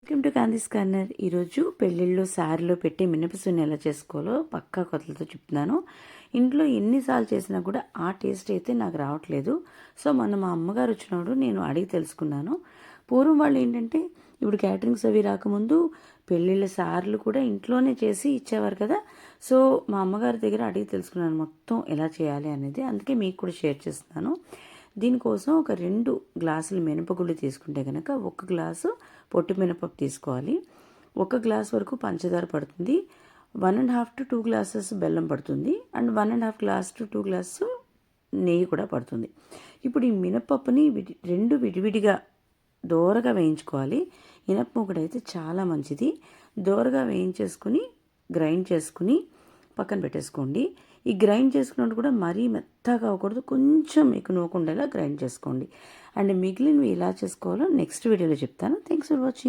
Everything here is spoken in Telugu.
Welcome to కాందీస్ corner. ఈరోజు పెళ్ళిళ్ళు సారీలో పెట్టి మినపసుని ఎలా చేసుకోవాలో పక్కా కొలతలతో చెప్తున్నాను. ఇంట్లో ఎన్నిసార్లు చేసినా కూడా ఆ టేస్ట్ అయితే నాకు రావట్లేదు. సో మా అమ్మగారు వచ్చినప్పుడు నేను అడిగి తెలుసుకున్నాను. పూర్వం వాళ్ళు ఏంటంటే ఇప్పుడు క్యాటరింగ్స్ అవి రాకముందు పెళ్ళిళ్ళ సార్లు కూడా ఇంట్లోనే చేసి ఇచ్చేవారు కదా. సో మా అమ్మగారి దగ్గర అడిగి తెలుసుకున్నాను మొత్తం ఎలా చేయాలి అనేది. అందుకే మీకు కూడా షేర్ చేస్తున్నాను. దీనికోసం ఒక 2 గ్లాసులు మినపగుళ్ళు తీసుకుంటే కనుక 1 గ్లాసు పొట్టు మినపప్పు తీసుకోవాలి. 1 గ్లాస్ వరకు పంచదార పడుతుంది. 1.5 to 2 గ్లాసెస్ బెల్లం పడుతుంది. అండ్ 1.5 గ్లాస్ to 2 గ్లాసు నెయ్యి కూడా పడుతుంది. ఇప్పుడు ఈ మినపప్పుని రెండు విడివిడిగా దోరగా వేయించుకోవాలి. మినపమొగుడైతే చాలా మంచిది. దోరగా వేయించేసుకుని గ్రైండ్ చేసుకుని పక్కన పెట్టేసుకోండి. ఈ గ్రైండ్ చేసుకున్నప్పుడు కూడా మరీ మెత్తగా అవ్వకూడదు, కొంచెం మీకు నూకుండేలా గ్రైండ్ చేసుకోండి. అండ్ మిగిలినవి ఎలా చేసుకోవాలో నెక్స్ట్ వీడియోలో చెప్తాను. Thanks for watching.